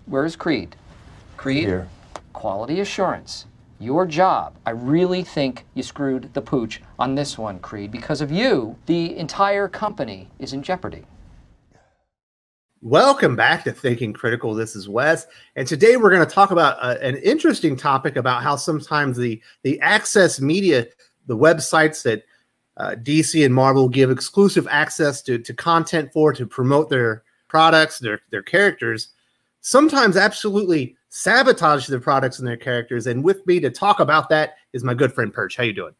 Where's Creed? Creed? Here. Quality assurance. Your job. I really think you screwed the pooch on this one, Creed. Because of you, the entire company is in jeopardy. Welcome back to Thinking Critical. This is Wes, and today we're going to talk about an interesting topic about how sometimes the access media, the websites that DC and Marvel give exclusive access to content to promote their products, their characters, sometimes absolutely sabotage their products and their characters. And with me to talk about that is my good friend Perch. How you doing?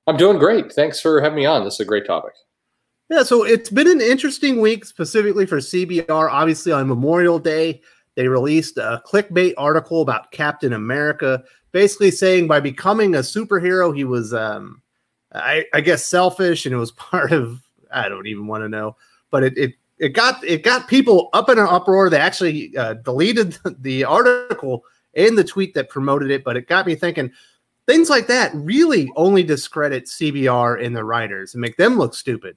I'm doing great. Thanks for having me on. This is a great topic. Yeah, so it's been an interesting week specifically for CBR. Obviously, on Memorial Day, they released a clickbait article about Captain America, basically saying by becoming a superhero, he was, I guess, selfish, and it was part of, I don't even want to know, but it got people up in an uproar. They actually deleted the article and the tweet that promoted it, but it got me thinking, things like that really only discredit CBR and the writers and make them look stupid.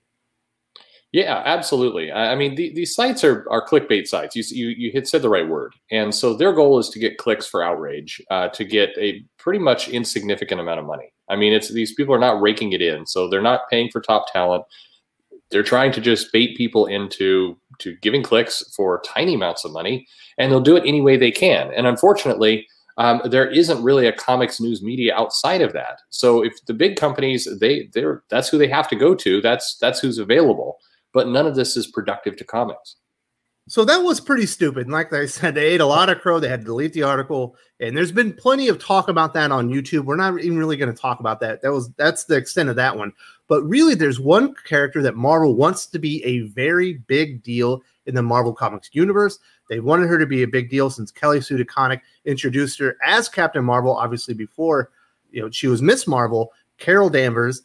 Yeah, absolutely. I mean, these sites are clickbait sites. You said the right word. And so their goal is to get clicks for outrage, to get a pretty much insignificant amount of money. I mean, these people are not raking it in. So they're not paying for top talent. They're trying to just bait people into giving clicks for tiny amounts of money, and they'll do it any way they can. And unfortunately, there isn't really a comics news media outside of that. So if the big companies, that's who they have to go to. That's who's available. But none of this is productive to comics. So that was pretty stupid. And like I said, they ate a lot of crow. They had to delete the article. And there's been plenty of talk about that on YouTube. We're not even really going to talk about that. That's the extent of that one. But really, there's one character that Marvel wants to be a very big deal in the Marvel Comics universe. They wanted her to be a big deal since Kelly Sue DeConnick introduced her as Captain Marvel, obviously before she was Miss Marvel, Carol Danvers.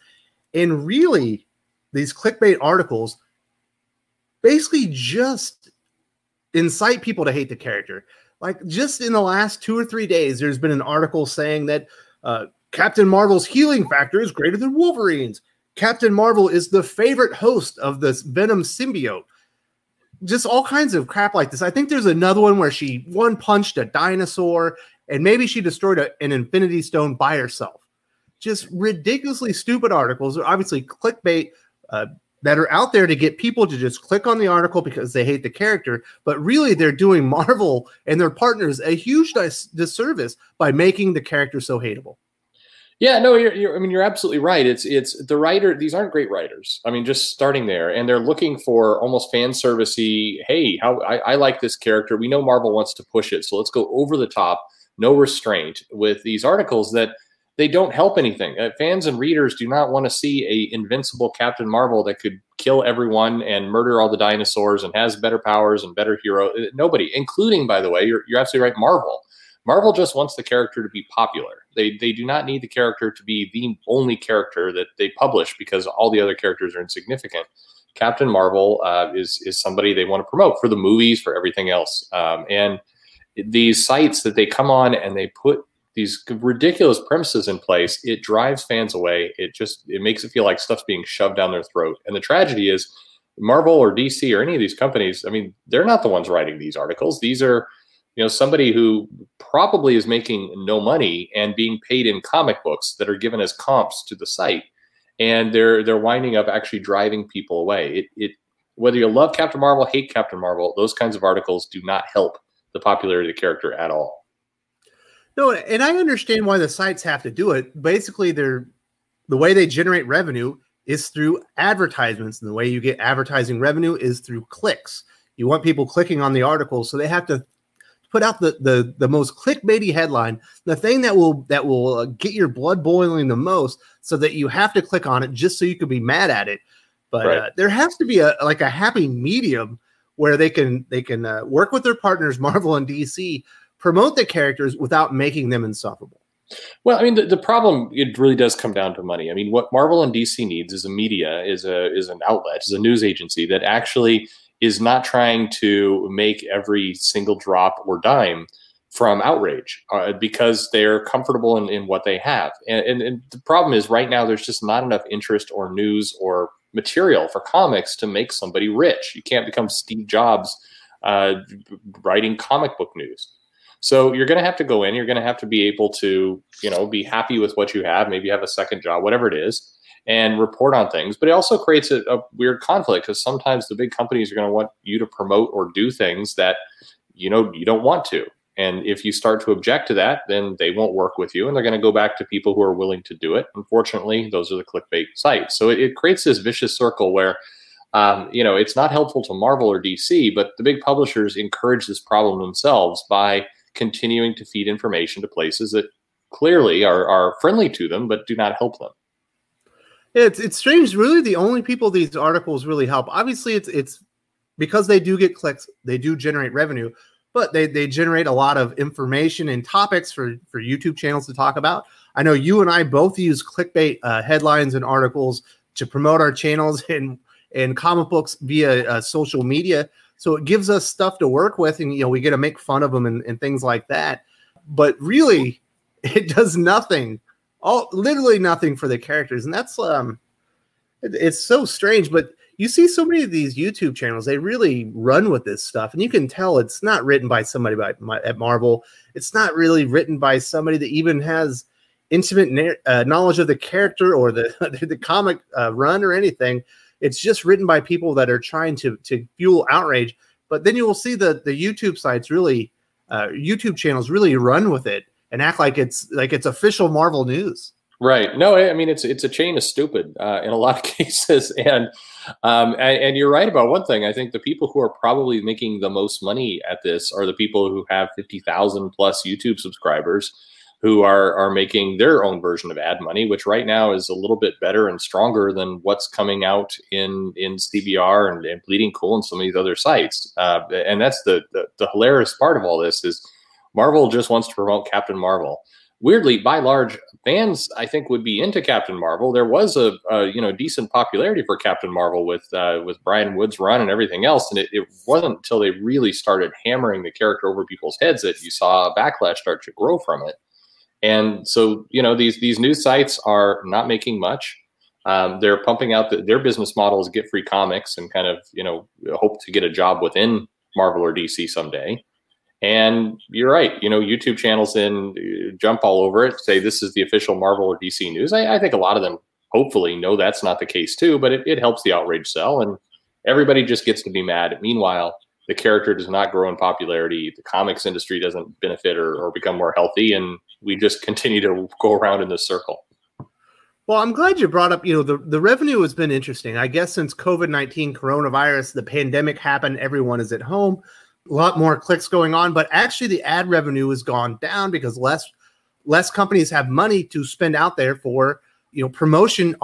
And really, these clickbait articles basically just incite people to hate the character. Like just in the last 2 or 3 days, there's been an article saying that Captain Marvel's healing factor is greater than Wolverine's. Captain Marvel is the favorite host of this Venom symbiote. Just all kinds of crap like this. I think there's another one where she one-punched a dinosaur and maybe she destroyed an Infinity Stone by herself. Just ridiculously stupid articles. Obviously clickbait, that are out there to get people to just click on the article because they hate the character, but really they're doing Marvel and their partners a huge disservice by making the character so hateable. Yeah, no, you're absolutely right. It's the writer. These aren't great writers. I mean, just starting there, and they're looking for almost fan servicey. Hey, I like this character. We know Marvel wants to push it, so let's go over the top, no restraint with these articles that they don't help anything. Fans and readers do not want to see a invincible Captain Marvel that could kill everyone and murder all the dinosaurs and has better powers and better hero. Nobody, including, by the way, you're absolutely right, Marvel. Marvel just wants the character to be popular. They do not need the character to be the only character that they publish because all the other characters are insignificant. Captain Marvel is somebody they want to promote for the movies, for everything else. And these sites that they come on and they put these ridiculous premises in place, it drives fans away. It makes it feel like stuff's being shoved down their throat. And the tragedy is Marvel or DC or any of these companies, I mean, they're not the ones writing these articles. These are, somebody who probably is making no money and being paid in comic books that are given as comps to the site. And they're winding up actually driving people away. Whether you love Captain Marvel, hate Captain Marvel, those kinds of articles do not help the popularity of the character at all. No, and I understand why the sites have to do it. Basically, the way they generate revenue is through advertisements, and the way you get advertising revenue is through clicks. You want people clicking on the article, so they have to put out the most clickbaity headline, the thing that will get your blood boiling the most, so that you have to click on it just so you can be mad at it. But right. There has to be a happy medium where they can work with their partners, Marvel and DC, promote the characters without making them insufferable. Well, I mean, the problem, it really does come down to money. I mean, what Marvel and DC needs is a media, is an outlet, is a news agency that actually is not trying to make every single drop or dime from outrage because they're comfortable in what they have. And the problem is right now there's just not enough interest or news or material for comics to make somebody rich. You can't become Steve Jobs writing comic book news. So you're going to have to go in, you're going to have to be able to, be happy with what you have, maybe have a second job, whatever it is, and report on things. But it also creates a weird conflict, because sometimes the big companies are going to want you to promote or do things that, you don't want to. And if you start to object to that, then they won't work with you, and they're going to go back to people who are willing to do it. Unfortunately, those are the clickbait sites. So it creates this vicious circle where, it's not helpful to Marvel or DC, but the big publishers encourage this problem themselves by continuing to feed information to places that clearly are friendly to them, but do not help them. It's strange. Really, the only people these articles really help, obviously, it's because they do get clicks, they do generate revenue, but they generate a lot of information and topics for YouTube channels to talk about. I know you and I both use clickbait headlines and articles to promote our channels and comic books via social media. So it gives us stuff to work with, and we get to make fun of them and things like that. But really, it does nothing, literally nothing for the characters, and that's it's so strange. But you see so many of these YouTube channels, they really run with this stuff, and you can tell it's not written by somebody at Marvel. It's not really written by somebody that even has intimate knowledge of the character or the comic run or anything. It's just written by people that are trying to fuel outrage. But then you will see the YouTube sites really, YouTube channels really run with it and act like it's official Marvel news. Right. No, I mean, it's a chain of stupid in a lot of cases. And you're right about one thing. I think the people who are probably making the most money at this are the people who have 50,000 plus YouTube subscribers, who are making their own version of ad money, which right now is a little bit better and stronger than what's coming out in CBR and Bleeding Cool and some of these other sites. And that's the hilarious part of all this is Marvel just wants to promote Captain Marvel. Weirdly, by large, fans, I think, would be into Captain Marvel. There was a decent popularity for Captain Marvel with Brian Wood's run and everything else, and it wasn't until they really started hammering the character over people's heads that you saw a backlash start to grow from it. And so, these news sites are not making much. They're pumping out their business model is get free comics and kind of, hope to get a job within Marvel or DC someday. And you're right, YouTube channels then jump all over it, say this is the official Marvel or DC news. I think a lot of them hopefully know that's not the case too, but it helps the outrage sell, and everybody just gets to be mad. Meanwhile, the character does not grow in popularity. The comics industry doesn't benefit or become more healthy, and we just continue to go around in this circle. Well, I'm glad you brought up, the revenue has been interesting. I guess since COVID-19 coronavirus, the pandemic happened, everyone is at home, a lot more clicks going on, but actually the ad revenue has gone down because less companies have money to spend out there for, promotion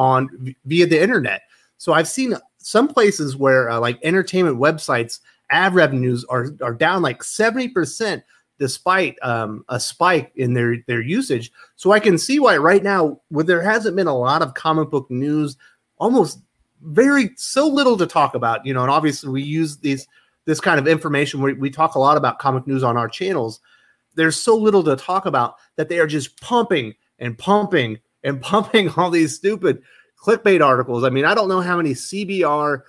via the internet. So I've seen some places where like entertainment websites, ad revenues are down like 70%. Despite a spike in their usage. So I can see why right now, when there hasn't been a lot of comic book news, almost so little to talk about, and obviously we use this kind of information. We talk a lot about comic news on our channels. There's so little to talk about that they are just pumping and pumping and pumping all these stupid clickbait articles. I mean, I don't know how many CBR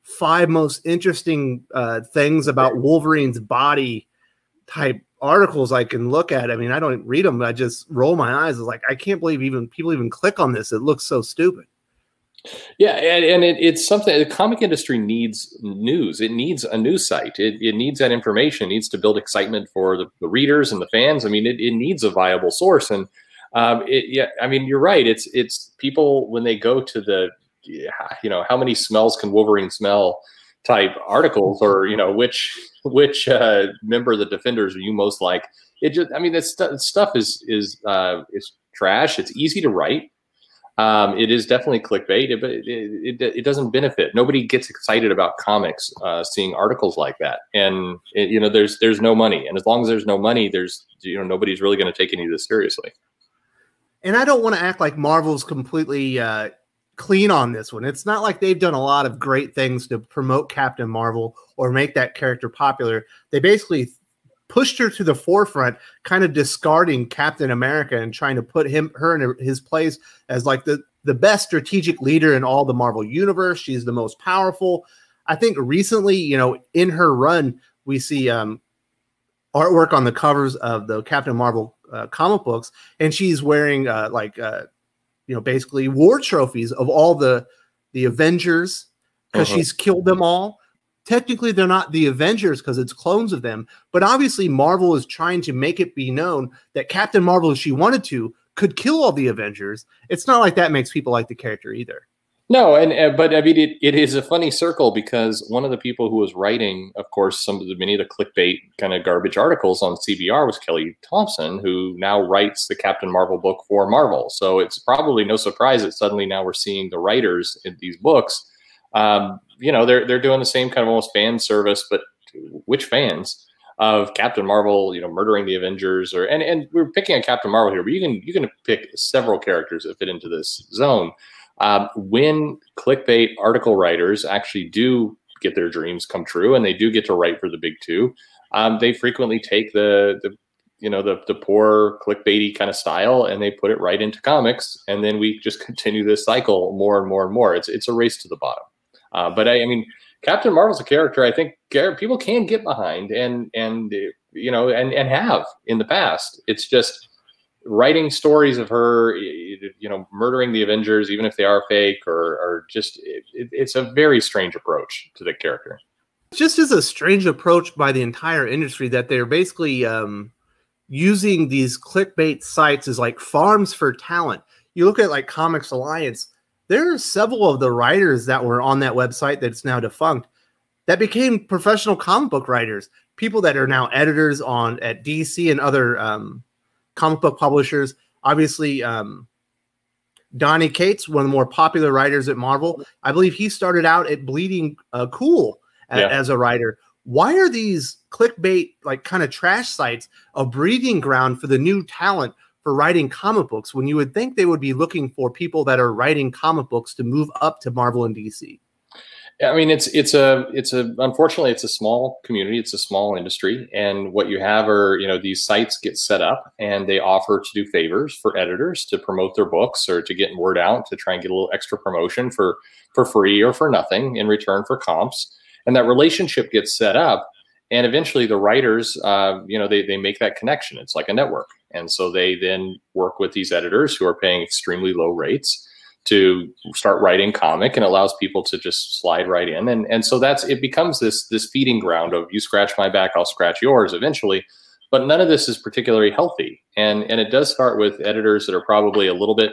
5 most interesting things about Wolverine's body type articles I can look at. I mean, I don't read them. I just roll my eyes. It's like, I can't believe people even click on this. It looks so stupid. Yeah, and it's something the comic industry needs news. It needs a news site. It needs that information. It needs to build excitement for the readers and the fans. I mean, it needs a viable source. And I mean, you're right. It's people when they go to the, how many smells can Wolverine smell type articles, or which member of the Defenders are you most like? This stuff is trash. It's easy to write. It is definitely clickbait, but it doesn't benefit. Nobody gets excited about comics seeing articles like that, and there's no money, and as long as there's no money, there's nobody's really going to take any of this seriously. And I don't want to act like Marvel's completely clean on this one. It's not like they've done a lot of great things to promote Captain Marvel or make that character popular. They basically pushed her to the forefront, kind of discarding Captain America and trying to put her in his place as like the best strategic leader in all the Marvel universe. She's the most powerful. I think recently, in her run, we see artwork on the covers of the Captain Marvel comic books, and she's wearing basically war trophies of all the Avengers because she's killed them all. Technically, they're not the Avengers because it's clones of them, but obviously Marvel is trying to make it be known that Captain Marvel, if she wanted to, could kill all the Avengers. It's not like that makes people like the character either. No, but I mean, it is a funny circle because one of the people who was writing, of course, many of the clickbait kind of garbage articles on CBR was Kelly Thompson, who now writes the Captain Marvel book for Marvel. So it's probably no surprise that suddenly now we're seeing the writers in these books. They're doing the same kind of almost fan service, but which fans of Captain Marvel, murdering the Avengers, and we're picking on Captain Marvel here, but you can pick several characters that fit into this zone. When clickbait article writers actually do get their dreams come true and they do get to write for the big two, they frequently take the poor clickbaity kind of style and they put it right into comics, and then we just continue this cycle more and more and more. It's a race to the bottom. But I mean, Captain Marvel's a character I think people can get behind and have in the past. It's just writing stories of her, murdering the Avengers, even if they are fake, or just it's a very strange approach to the character. It just is a strange approach by the entire industry that they're basically using these clickbait sites as like farms for talent. You look at like Comics Alliance. There are several of the writers that were on that website that's now defunct that became professional comic book writers, people that are now editors at DC and other comic book publishers. Obviously, Donny Cates, one of the more popular writers at Marvel. I believe he started out at Bleeding Cool as a writer. Why are these clickbait, like kind of trash sites, a breeding ground for the new talent for writing comic books when you would think they would be looking for people that are writing comic books to move up to Marvel and DC? I mean, unfortunately, it's a small community. It's a small industry. And what you have are, these sites get set up and they offer to do favors for editors to promote their books or to get word out, to try and get a little extra promotion for free or for nothing in return for comps. And that relationship gets set up. And eventually the writers, they make that connection. It's like a network. And so they then work with these editors who are paying extremely low rates to start writing comic, and allows people to just slide right in. And so it becomes this feeding ground of, you scratch my back, I'll scratch yours eventually. But none of this is particularly healthy. And it does start with editors that are probably a little bit,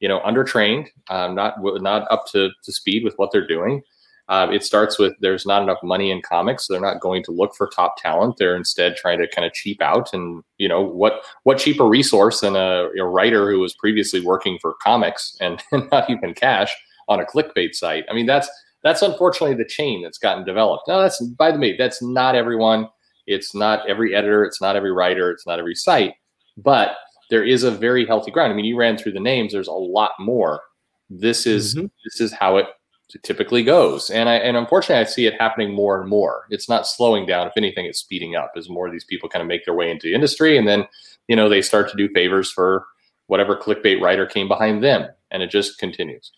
undertrained, not up to speed with what they're doing. It starts with, there's not enough money in comics, so they're not going to look for top talent. They're instead trying to kind of cheap out. And what cheaper resource than a writer who was previously working for comics and not even cash on a clickbait site? I mean, that's unfortunately the chain that's gotten developed. Now, that's, by the way, that's not everyone. It's not every editor. It's not every writer. It's not every site. But there is a very healthy ground. I mean, you ran through the names. There's a lot more. This is how it typically goes. And unfortunately, I see it happening more and more. It's not slowing down. If anything, it's speeding up as more of these people kind of make their way into the industry. And then, they start to do favors for whatever clickbait writer came behind them. And it just continues.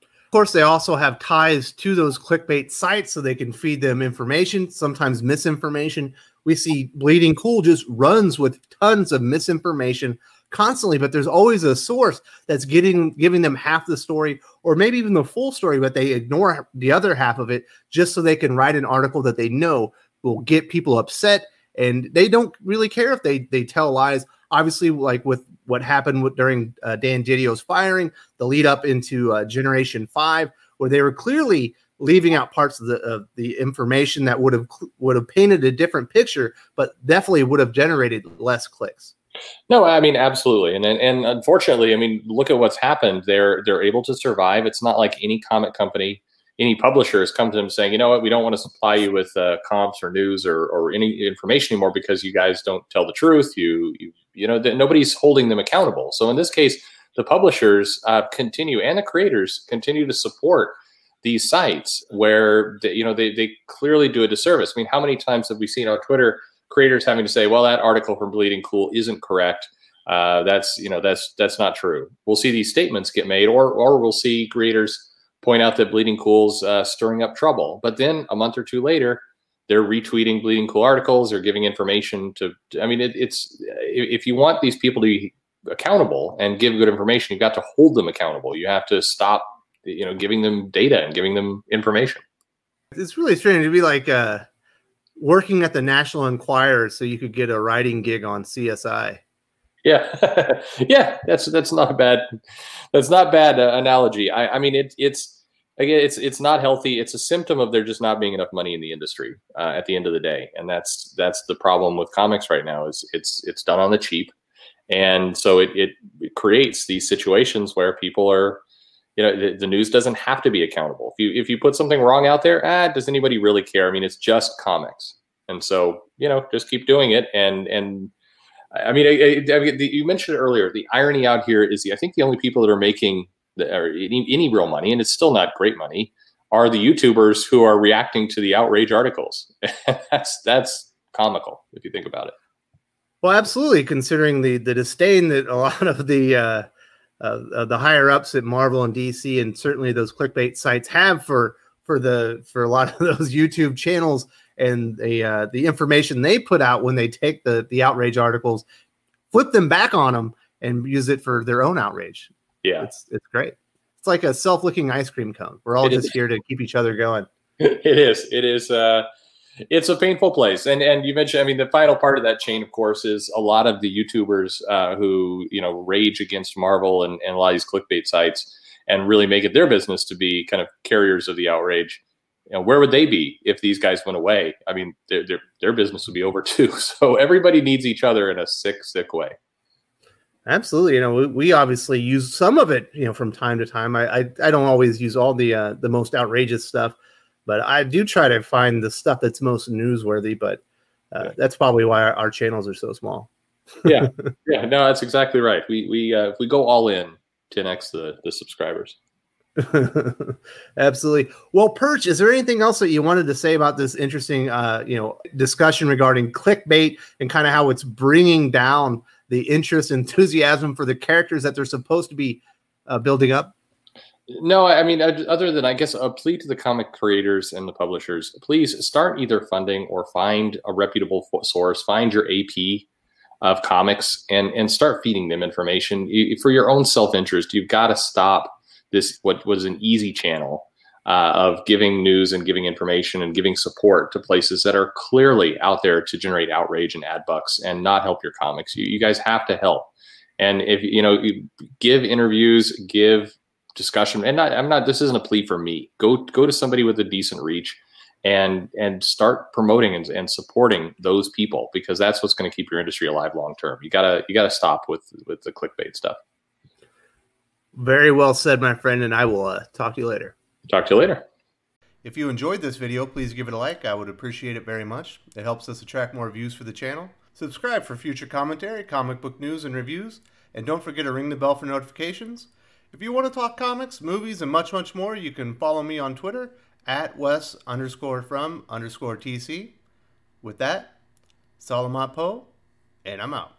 Of course, they also have ties to those clickbait sites so they can feed them information, sometimes misinformation. We see Bleeding Cool just runs with tons of misinformation constantly, but there's always a source that's giving them half the story or maybe even the full story, but they ignore the other half of it just so they can write an article that they know will get people upset. And they don't really care if they tell lies. Obviously, like with what happened during Dan Didio's firing, the lead up into Generation 5, where they were clearly leaving out parts of the information that would have painted a different picture, but definitely would have generated less clicks. No, I mean, absolutely. And unfortunately, I mean, look at what's happened. They're able to survive. It's not like any comic company, any publisher has come to them saying, you know what, we don't want to supply you with comps or news or any information anymore because you guys don't tell the truth. Nobody's holding them accountable. So in this case, the publishers continue, and the creators continue to support these sites where they clearly do a disservice. I mean, how many times have we seen on Twitter creators having to say, well, that article from Bleeding Cool isn't correct. That's not true. We'll see these statements get made, or we'll see creators point out that Bleeding Cool's stirring up trouble. But then a month or two later, they're retweeting Bleeding Cool articles or giving information to, I mean, it's, if you want these people to be accountable and give good information, you've got to hold them accountable. You have to stop, you know, giving them data and giving them information. It's really strange to be like working at the National Enquirer so you could get a writing gig on CSI. Yeah. Yeah. That's not a bad, analogy. I mean, again, it's not healthy. It's a symptom of there just not being enough money in the industry at the end of the day. And that's the problem with comics right now is it's done on the cheap. And so it creates these situations where people are, you know, the news doesn't have to be accountable. If you put something wrong out there, does anybody really care? I mean, it's just comics. And so, you know, just keep doing it. And I mean, you mentioned it earlier, the irony out here is I think the only people that are making any real money, and it's still not great money, are the YouTubers who are reacting to the outrage articles. that's comical if you think about it. Well, absolutely, considering the disdain that a lot of the higher ups at Marvel and DC, and certainly those clickbait sites have for a lot of those YouTube channels, and the information they put out when they take the outrage articles, flip them back on them and use it for their own outrage. Yeah, it's great. It's like a self-licking ice cream cone. We're all just here to keep each other going. It is. It's a painful place. And you mentioned, I mean, the final part of that chain, of course, is a lot of the YouTubers who, you know, rage against Marvel and a lot of these clickbait sites and really make it their business to be kind of carriers of the outrage. You know, where would they be if these guys went away? I mean, their business would be over too. So everybody needs each other in a sick way. Absolutely. You know, we obviously use some of it, you know, from time to time. I don't always use all the most outrageous stuff, but I do try to find the stuff that's most newsworthy. But that's probably why our channels are so small. Yeah. Yeah. No, that's exactly right. We go all in, 10x the subscribers. Absolutely. Well, Perch, is there anything else that you wanted to say about this interesting, discussion regarding clickbait and kind of how it's bringing down the interest, enthusiasm for the characters that they're supposed to be building up? No, I mean, other than, I guess, a plea to the comic creators and the publishers, please start either funding or find a reputable source, find your AP of comics and start feeding them information. For your own self-interest, you've got to stop this, what was an easy channel of giving news and giving information and giving support to places that are clearly out there to generate outrage and ad bucks and not help your comics. You guys have to help. And if, you know, you give interviews, give discussion, and this isn't a plea for me. Go to somebody with a decent reach and start promoting and supporting those people, because that's what's going to keep your industry alive long term. You gotta stop with the clickbait stuff. Very well said, my friend, and I will talk to you later. Talk to you later. If you enjoyed this video, please give it a like. I would appreciate it very much. It helps us attract more views for the channel. Subscribe for future commentary, comic book news, and reviews. And don't forget to ring the bell for notifications. If you want to talk comics, movies, and much, much more, you can follow me on Twitter at Wes_from_TC. With that, Salamat Po, and I'm out.